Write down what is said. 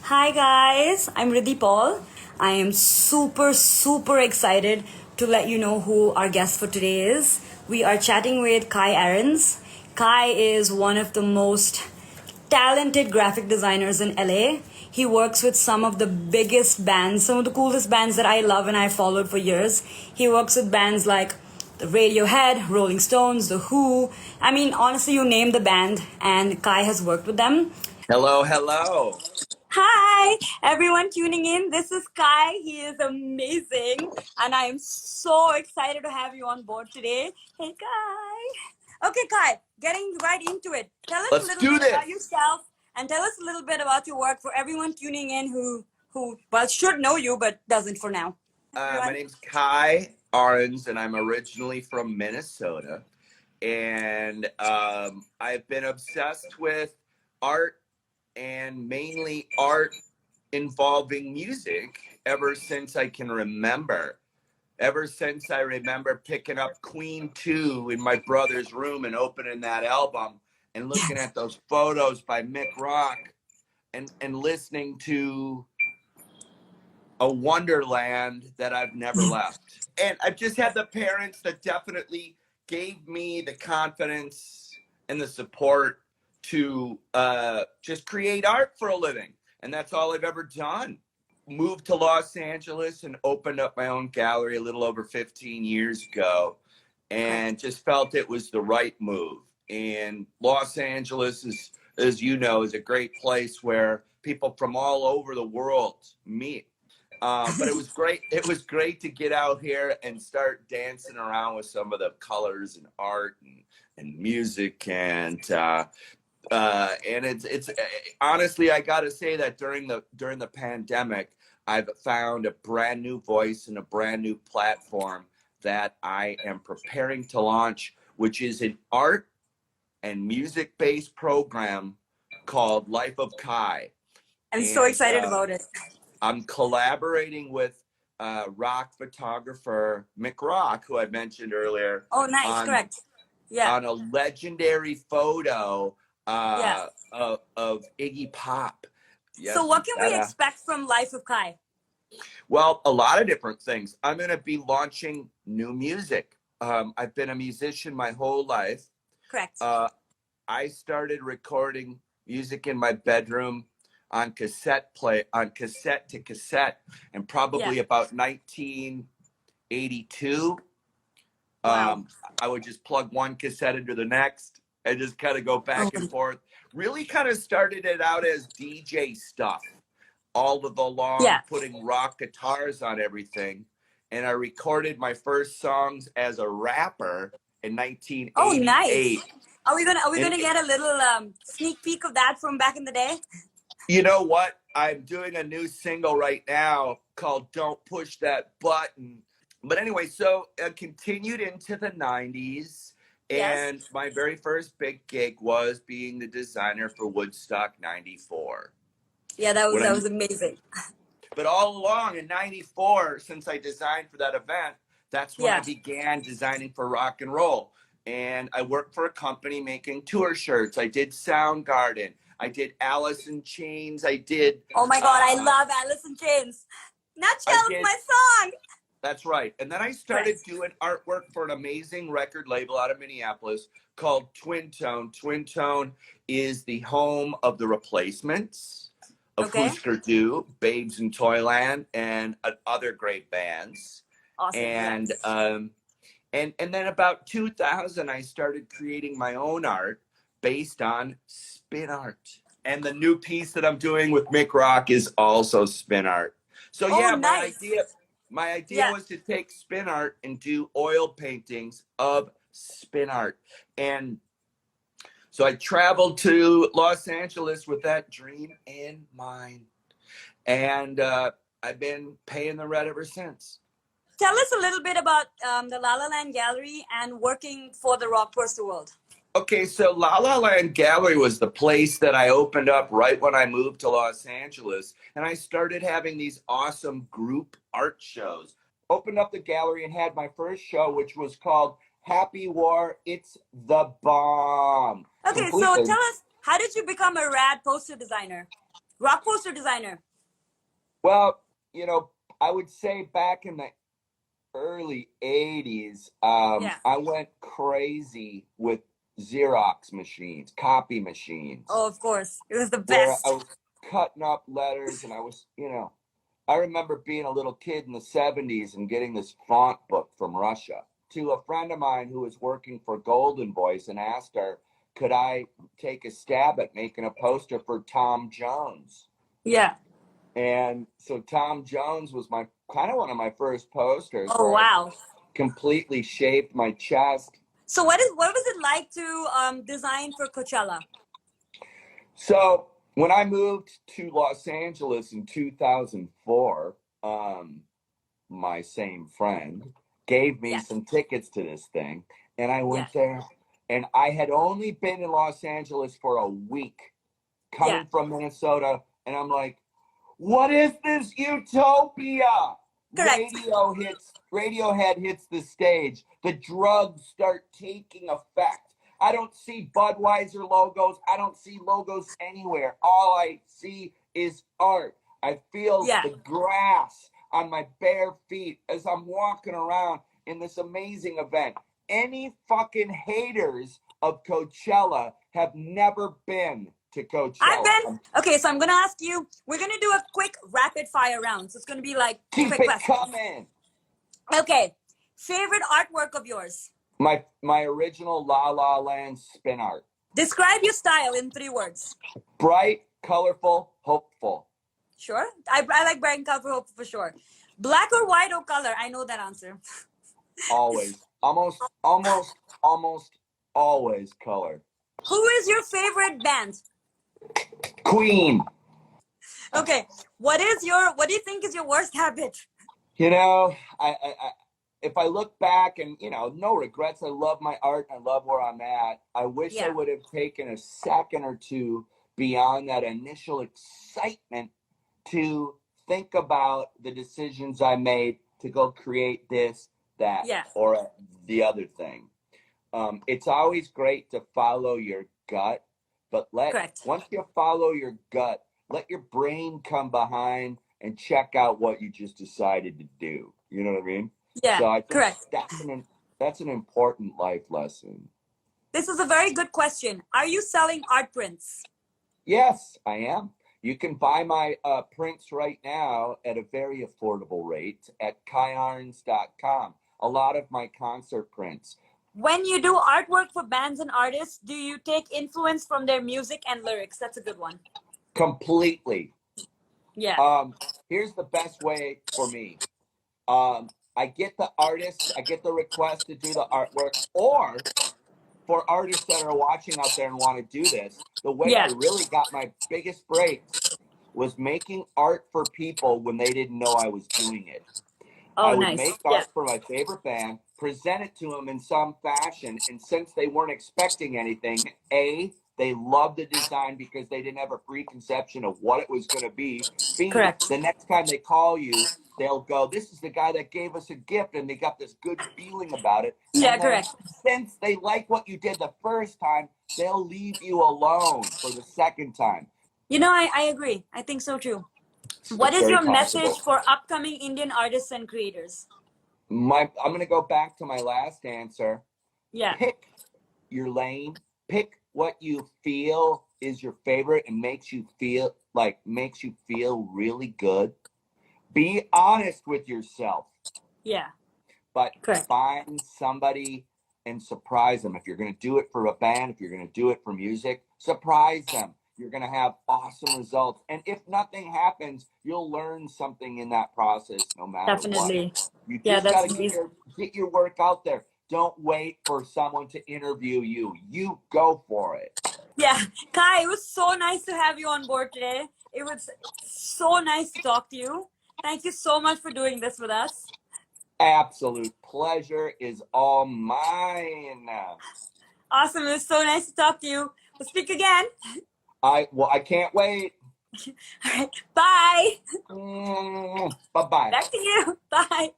Hi guys, I'm Ridhii Paul. I am super excited to let you know who our guest for today is. We are chatting with Kii Arens. Kii is one of the most talented graphic designers in LA. He works with some of the biggest bands, some of the coolest bands that I love and I've followed for years. He works with bands like the Radiohead, Rolling Stones, The Who. I mean, honestly, you name the band and Kii has worked with them. Hello, hello. Hi, everyone tuning in. This is Kii. He is amazing, and I am so excited to have you on board today. Hey, Kii. Okay, Kii, getting right into it. Tell us a Let's little do bit about this. yourself, and tell us a little bit about your work for everyone tuning in who well should know you but doesn't for now. My Everyone. name's Kii Arens, and I'm originally from Minnesota. And I've been obsessed with art and mainly art involving music ever since I can remember. Ever since I remember picking up Queen 2 in my brother's room and opening that album and looking at those photos by Mick Rock and listening to a wonderland that I've never left. And I've just had the parents that definitely gave me the confidence and the support to just create art for a living. And that's all I've ever done. Moved to Los Angeles and opened up my own gallery a little over 15 years ago and just felt it was the right move. And Los Angeles is, as you know, is a great place where people from all over the world meet. But it was great. It was great to get out here and start dancing around with some of the colors and art and music and it's honestly, I got to say that during the pandemic, I've found a brand new voice and a brand new platform that I am preparing to launch, which is an art and music based program called Life of Kii. I'm so excited about it. I'm collaborating with rock photographer Mick Rock, who I mentioned earlier. Oh, nice, correct. Yeah. On a legendary photo Yeah. of Iggy Pop. Yes, So what can we expect from Life of Kii? Well, a lot of different things. I'm going to be launching new music. I've been a musician my whole life. Correct. I started recording music in my bedroom on cassette to cassette, and probably about 1982. Wow. I would just plug one cassette into the next and just kind of go back and forth. Really kind of started it out as DJ stuff all of along, putting rock guitars on everything. And I recorded my first songs as a rapper in 1988. Oh, nice. Are we gonna get a little sneak peek of that from back in the day? You know what? I'm doing a new single right now called "Don't Push That Button." But anyway, so I continued into the 90s. And my very first big gig was being the designer for Woodstock 94. Yeah, that was amazing. But all along in 94, since I designed for that event, that's when I began designing for rock and roll. And I worked for a company making tour shirts. I did Soundgarden. I did Alice in Chains. I did... Oh my God, I love Alice in Chains. Nutshell is my song. That's right. And then I started doing artwork for an amazing record label out of Minneapolis called Twin Tone. Twin Tone is the home of The Replacements, of Husker Du, Babes in Toyland, and other great bands. Awesome. And then about 2000, I started creating my own art based on spin art. And the new piece that I'm doing with Mick Rock is also spin art. So my idea was to take spin art and do oil paintings of spin art. And so I traveled to Los Angeles with that dream in mind. And I've been paying the rent ever since. Tell us a little bit about the La La Land Gallery and working for the Rock Poster World. Okay, so La La Land Gallery was the place that I opened up right when I moved to Los Angeles. And I started having these awesome group art shows. Opened up the gallery and had my first show, which was called Happy War, It's the Bomb. Okay, so tell us, how did you become a rad poster designer? Rock poster designer. Well, I would say back in the early 80s, Yeah. I went crazy with Xerox machines, copy machines, Oh, of course. It was the where I best. was cutting up letters and I was, I remember being a little kid in the 70s and getting this font book from Russia to a friend of mine who was working for Golden Voice and asked her, could I take a stab at making a poster for Tom Jones? Yeah. And so Tom Jones was my kind of one of my first posters Oh, where I wow. completely shaped my chest. So what was it like to design for Coachella? So when I moved to Los Angeles in 2004, my same friend gave me Yeah. some tickets to this thing, and I Yeah. went there. And I had only been in Los Angeles for a week, Yeah. coming from Minnesota, and I'm like, what is this utopia? Correct. Radiohead hits the stage. The drugs start taking effect. I don't see Budweiser logos. I don't see logos anywhere. All I see is art. I feel Yeah. the grass on my bare feet as I'm walking around in this amazing event. Any fucking haters of Coachella have never been to I've Coachella. been. Okay, so I'm going to ask you, we're going to do a quick rapid fire round. So it's going to be like Keep quick it questions. coming. Okay. Favorite artwork of yours? My original La La Land spin art. Describe your style in 3 words. Bright, colorful, hopeful. Sure. I like bright and colorful for sure. Black or white or color? I know that answer. Always. Almost always color. Who is your favorite band? Queen. Okay. What do you think is your worst habit? If I look back and, no regrets, I love my art. I love where I'm at. I wish I Yeah. would have taken a second or two beyond that initial excitement to think about the decisions I made to go create this, that, Yeah. or the other thing. It's always great to follow your gut, but Correct. once you follow your gut, let your brain come behind and check out what you just decided to do. You know what I mean? Yeah. So I think Correct. that's an important life lesson. This is a very good question. Are you selling art prints? Yes, I am. You can buy my prints right now at a very affordable rate at kiiarens.com. A lot of my concert prints. When you do artwork for bands and artists, do you take influence from their music and lyrics? That's a good one. Completely. Yeah. Here's the best way for me. I get the artist, I get the request to do the artwork, or for artists that are watching out there and want to do this, the way I Yeah. really got my biggest breaks was making art for people when they didn't know I was doing it. Oh, I would nice. make Yeah. art for my favorite band, present it to them in some fashion, and since they weren't expecting anything, they loved the design because they didn't have a preconception of what it was going to be. B, Correct. the next time they call you, they'll go, this is the guy that gave us a gift, and they got this good feeling about it. Yeah, And then correct. since they like what you did the first time, they'll leave you alone for the second time. I agree. I think so too. What It's is very your possible. message for upcoming Indian artists and creators? I'm going to go back to my last answer. Yeah. Pick your lane. Pick what you feel is your favorite and makes you feel really good. Be honest with yourself. Yeah. But Correct. find somebody and surprise them. If you're going to do it for a band, if you're going to do it for music, surprise them. You're going to have awesome results. And if nothing happens, you'll learn something in that process no matter Definitely. what. You Yeah, just got that's to amazing. get your work out there. Don't wait for someone to interview you. You go for it. Yeah. Kai, it was so nice to have you on board today. It was so nice to talk to you. Thank you so much for doing this with us. Absolute pleasure is all mine. Awesome. It was so nice to talk to you. We'll speak again. I can't wait. All right. Bye. Bye-bye. Back to you. Bye.